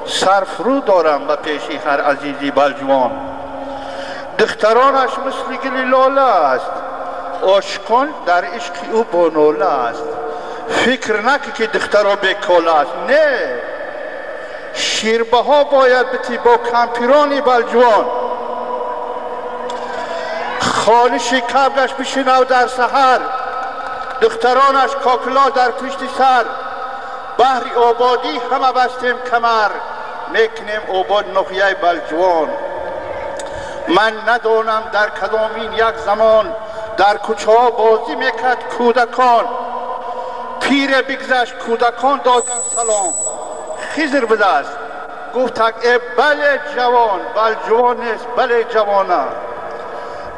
سرفرو دارم به پیشی هر عزیزی بلجوان. دخترانش مثل گل لاله است، عاشقان در عشق او بانوله است. فکر نکی که دخترها بیکاله است، نه، شیربه ها باید بتی با کمپیرانی بلجوان. خالش کبرش بشنو در سحر، دخترانش کاکلا در پشت سر. بحر آبادی همه بستیم کمر، میکنیم آباد نقیه بلجوان. من ندانم در کدامین یک زمان، در کوچه ها بازی میکرد کودکان. پیر بگذشت کودکان دادن سلام، خیزر بدست گفتک ای بله جوان. بلجوان نیست بله جوانه.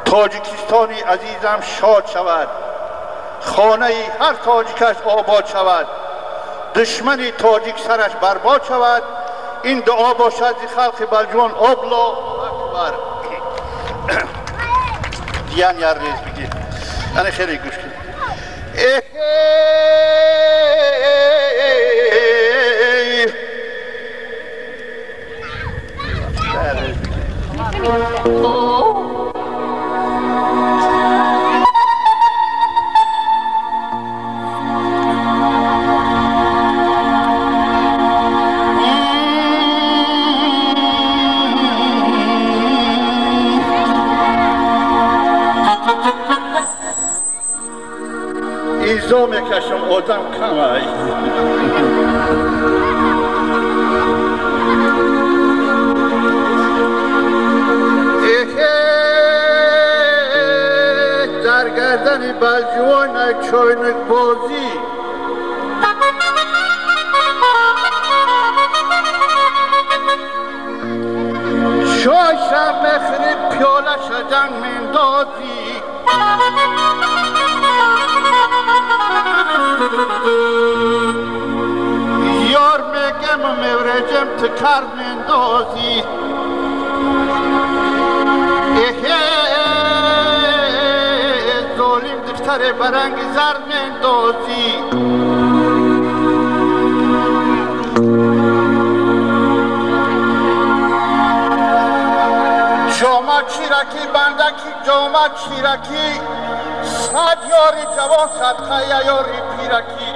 تاجیکستانی عزیزم شاد شود، خانه هر تاجیکش آباد شود. دشمنی تاجیک سرش برباد شود. این دعا باشد زی خلق بلجوان. الله اکبر. دیان یار ریز بگیر، یعنی خیلی گوش کن. ایزا میکشم آدم کمه. در گردن بلجوان چاینک بازی، شایشم مخرید پیالش جنگ مندازی. یار میگم و میورجم تکر مندازی. ظالم دفتر برنگ زرد مندازی. جامع چیرکی بندکی جامع چیرکی، صد یاری جوان صدقه یاری پیرکی.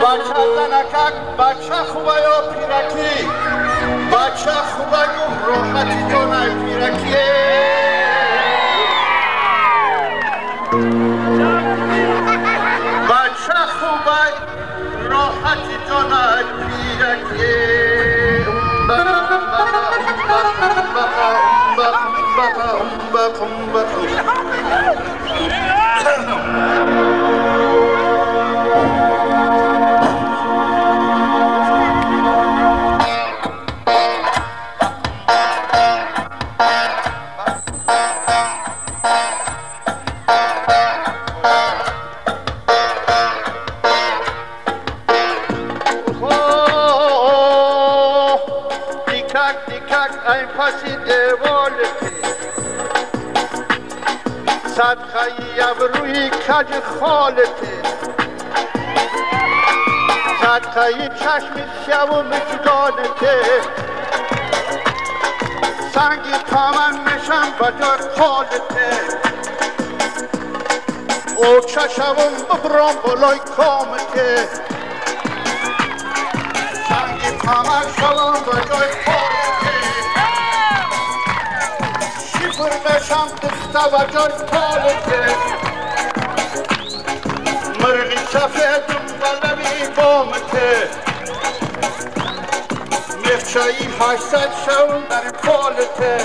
بچه زنکک بچه خوبه یا پیرکی، بچه خوبه یا راحتی جانه پیرکی. بچه خوبه راحتی جانه پیرکی. این پسی دیوالتی، صدقه ابروی کج خالتی، صدقه چشم شو مجدانتی. سنگی پامن میشم بجای خالتی، او چشم ببرم بلای کامتی. سنگی پامن شوم بجای خالتی، برمشم دسته و جای پالته. مرغی سفیدم و لبی بامته، مخچایی 800 شوم در پالته.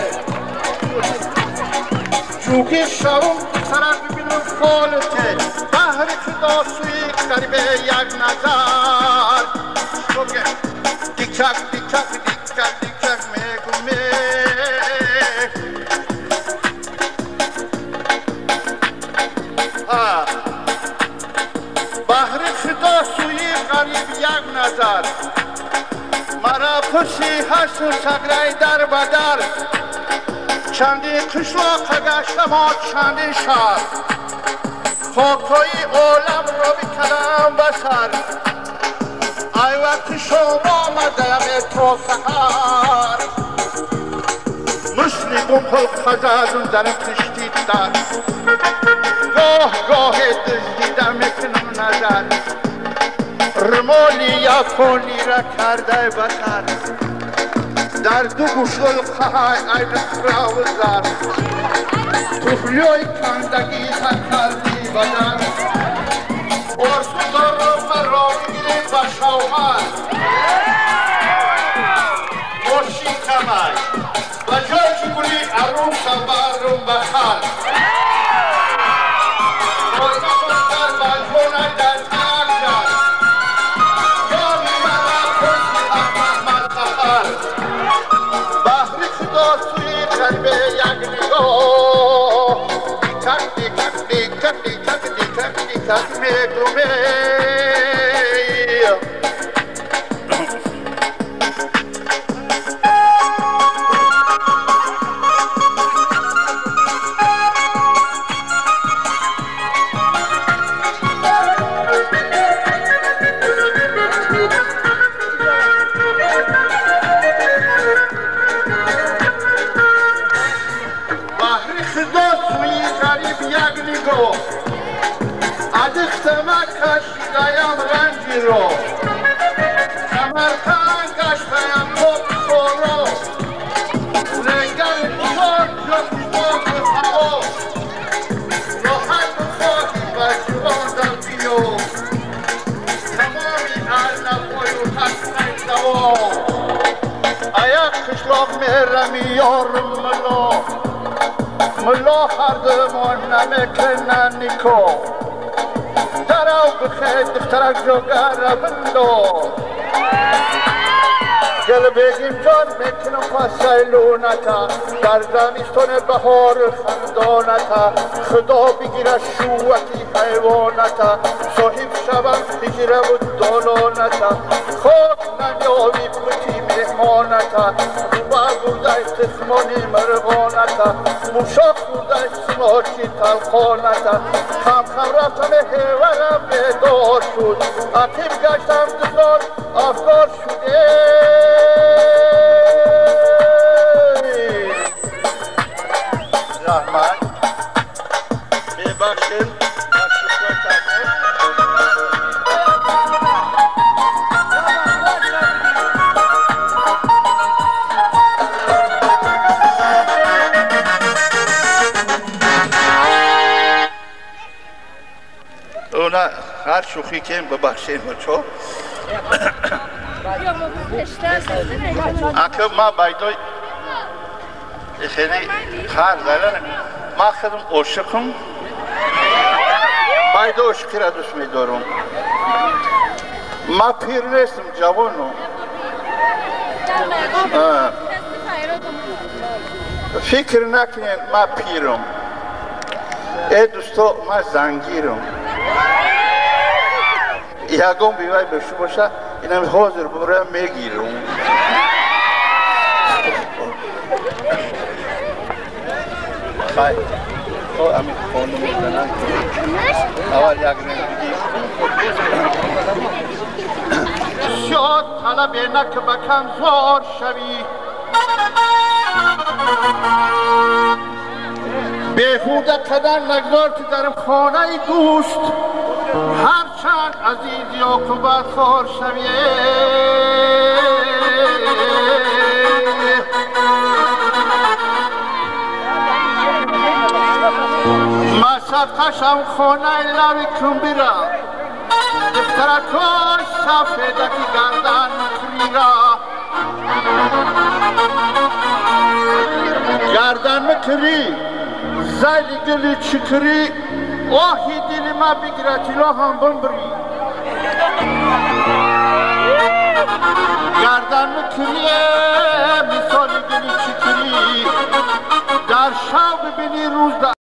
جوگی شوم طرف ببینم پالته. بحر خدا سوی قریب یک نظر، دیکک دیکک دیکک دیکک میگومه. بحر خدا سوی قریب یک نظر، مرا پسی هست و سگره در بدر. چندی قشلاق گشتم و چندی شهر، خاکای عالم را بکنم بسر ای وقت شما آمدم تا سحر مثل بمپل خزازون در کشتی در گاه دزدیدم میکنم نظر رمالی یکانی را کرده بسر در دو گوش القهای این خرا و زر توفلیای کندگی کردی بدن ارسو دارم مرا بگیریم با شوهر مرشی کمای و جای که گلی عروم سبارم بخر روزا بستر بلکونه در تاک جد یامی مرا کنی احمد ملخر بحری خدا سوی قلبه یک نگاه کندی میگومه ادختما کشیدیم رنجی رو سمرقند گشتیم خود خورو رنگل خود جفتان به هوا راحت خواهی و جوان در بیو تمامی علفای و حسن دوا ایا خشلاق مهرمی یارم ملا هر دمان نمیکنن نیکو درو بخیر دخترک جوگر بندو گل بگیم جان میکنم پسیلونتا در زمستان بهار خندانتا خدا بگیره شوکی حیوانتا صاحب شبم بگیره و دالانتا خاک نمیاوی بکی مهمانتا روبا بوده تخمانی مرغانتا موشا بوده سماچی تلخانتا خم رفتم هیورم بیدار شد عقیب گشتم دزدان افکار شده رحمت ببخشید اونا هر شوخی که ببخشید بچو اکه ما بایدای خیلی خار زدن ما خودم عاشقم باید عاشقی را دوست می‌دارم ما پیر نیستم جوانم فکر نکنین ما پیرم ای دوستا ما زنگیرم یکم بیوای بشو باشه اینم حاضر برای میگیرم خیلی امید خانم میزنن اول یک رنگ بگیم شاد طلب نک بکن زار شوی بهوده قدر نگذار که در خانه دوست هرچند عزیز یا که برخوار شوی ما صدقشم خانه لوی کن بیرم دخترکاش سفیده که گردن مکری گردن مکری زیلی گلی چکری آهی دل ما بگیره تیلا هم بمبری گردن مکری مثال گلی چکری در شب ببینی روز